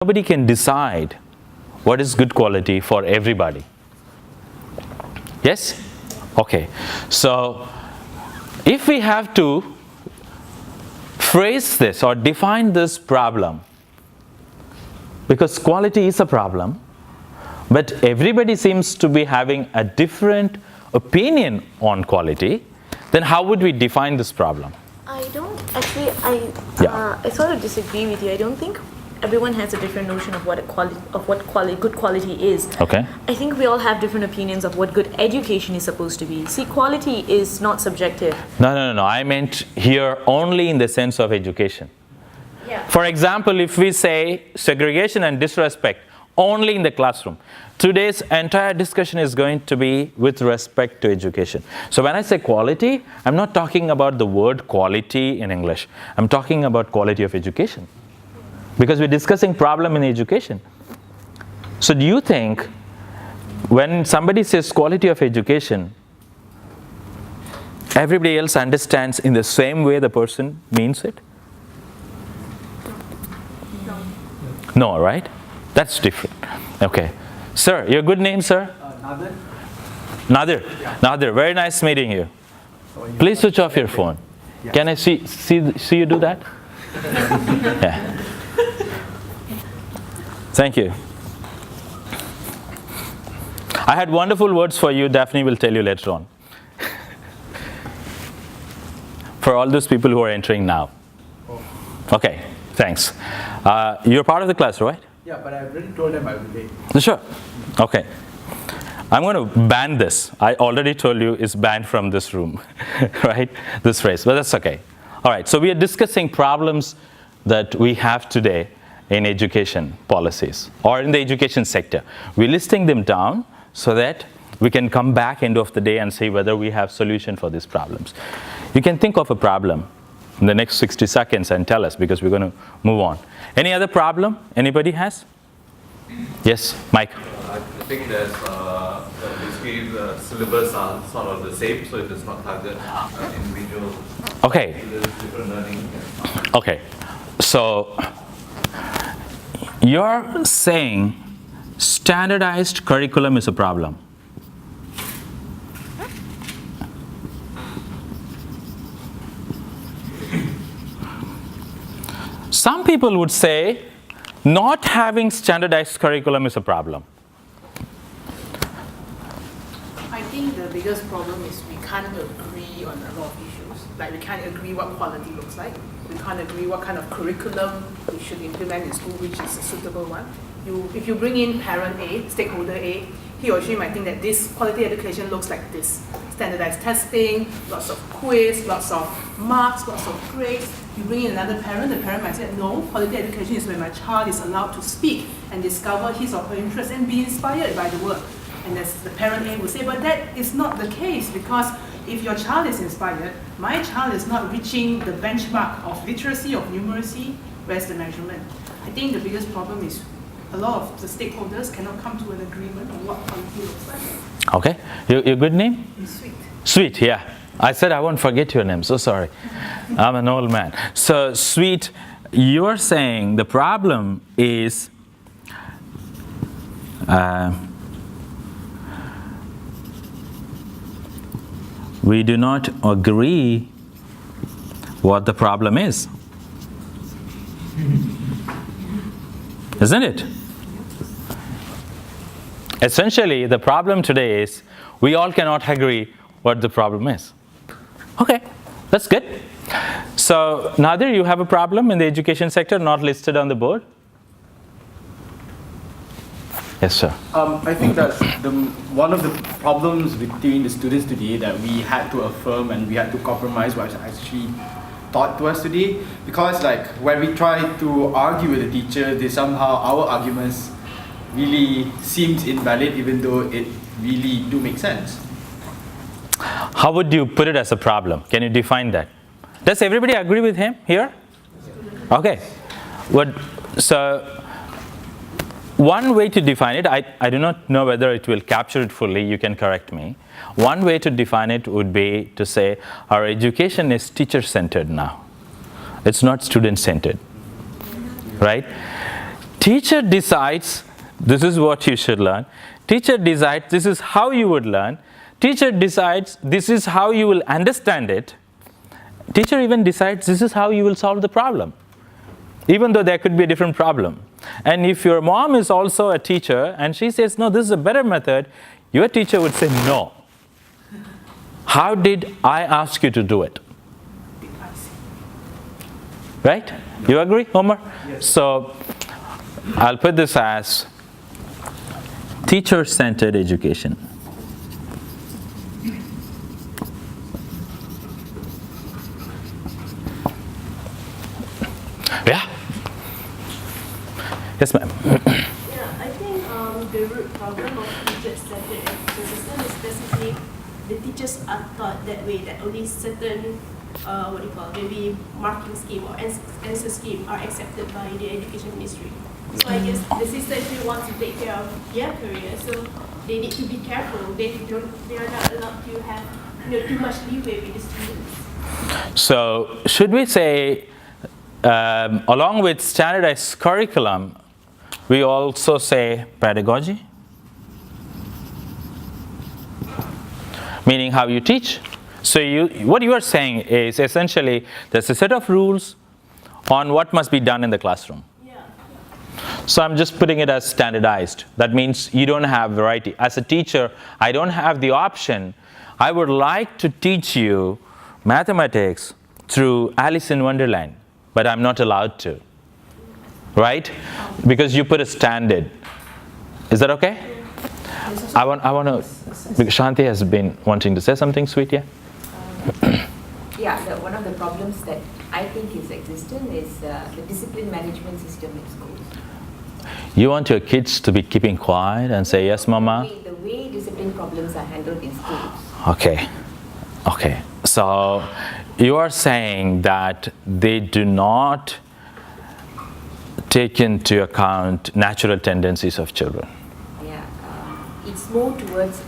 Nobody can decide what is good quality for everybody. Yes? Okay. So, if we have to phrase this or define this problem, because quality is a problem, but everybody seems to be having a different opinion on quality, then how would we define this problem? I don't actually, I sort of disagree with you. I don't think everyone has a different notion of what good quality is. Okay. I think we all have different opinions of what good education is supposed to be. See, quality is not subjective. No. I meant here only in the sense of education. Yeah. For example, if we say segregation and disrespect only in the classroom, today's entire discussion is going to be with respect to education. So when I say quality, I'm not talking about the word quality in English. I'm talking about quality of education. Because we're discussing problem in education. So do you think when somebody says quality of education, everybody else understands in the same way the person means it? No, right? That's different. Okay. Sir, your good name, sir? Nadir. Nadir. Yeah. Nadir, very nice meeting you. Please switch off your phone. Yes. Can I see you do that? Yeah. Thank you. I had wonderful words for you. Daphne will tell you later on. For all those people who are entering now. Okay, thanks. You're part of the class, right? Yeah, but I already told them I will be late. Sure. Okay. I'm going to ban this. I already told you it's banned from this room, right? This phrase, but that's okay. All right, so we are discussing problems that we have today in education policies or in the education sector. We're listing them down so that we can come back end of the day and see whether we have solution for these problems. You can think of a problem in the next 60 seconds and tell us, because we're going to move on. Any other problem anybody has? Yes, Mike. I think there's basically the syllabus are sort of the same, so it does not target individual Okay. different learning. Okay. So you're saying standardized curriculum is a problem. Some people would say not having standardized curriculum is a problem. I think the biggest problem is we can't agree on a lot of issues. Like we can't agree what quality looks like. We can't agree what kind of curriculum we should implement in school, which is a suitable one. If you bring in parent A, stakeholder A, he or she might think that this quality education looks like this. Standardized testing, lots of quiz, lots of marks, lots of grades. You bring in another parent, the parent might say, no, quality education is when my child is allowed to speak and discover his or her interest and be inspired by the work. And as the parent A will say, but that is not the case, because if your child is inspired, my child is not reaching the benchmark of literacy, of numeracy, where's the measurement? I think the biggest problem is a lot of the stakeholders cannot come to an agreement on what quality looks like. Okay. Your good name? Sweet. Sweet, yeah. I said I won't forget your name, so sorry. I'm an old man. So, Sweet, you're saying the problem is we do not agree what the problem is. Isn't it? Essentially, the problem today is we all cannot agree what the problem is. Okay, that's good. So, Nadir, you have a problem in the education sector not listed on the board? Yes, sir. I think that one of the problems between the students today that we had to affirm and we had to compromise was actually taught to us today, because like when we try to argue with the teacher, our arguments really seems invalid, even though it really do make sense. How would you put it as a problem? Can you define that? Does everybody agree with him here? Okay. So one way to define it, I do not know whether it will capture it fully, you can correct me. One way to define it would be to say our education is teacher-centered now. It's not student-centered, right? Teacher decides this is what you should learn. Teacher decides this is how you would learn. Teacher decides this is how you will understand it. Teacher even decides this is how you will solve the problem, even though there could be a different problem. And if your mom is also a teacher and she says, no, this is a better method, your teacher would say, no. How did I ask you to do it? Right? You agree, Omar? Yes. So I'll put this as teacher-centered education. Yeah? Yes, ma'am. Yeah, I think the root problem of teacher-centered education system is basically the teachers are taught that way, that only certain, maybe marking scheme or answer scheme are accepted by the education ministry. So I guess the system actually wants to take care of their career, so they need to be careful. They are not allowed to have too much leeway with the students. So should we say, along with standardized curriculum, we also say pedagogy? Meaning how you teach. So what you are saying is essentially there's a set of rules on what must be done in the classroom. Yeah. So I'm just putting it as standardized. That means you don't have variety. As a teacher, I don't have the option. I would like to teach you mathematics through Alice in Wonderland, but I'm not allowed to. Right? Because you put a standard. Is that okay? I want to, because Shanti has been wanting to say something, sweet, yeah? One of the problems that I think is existent is the discipline management system in schools. You want your kids to be keeping quiet and say, yes, mama? The way discipline problems are handled in schools. Okay. So you are saying that they do not take into account natural tendencies of children. It's more towards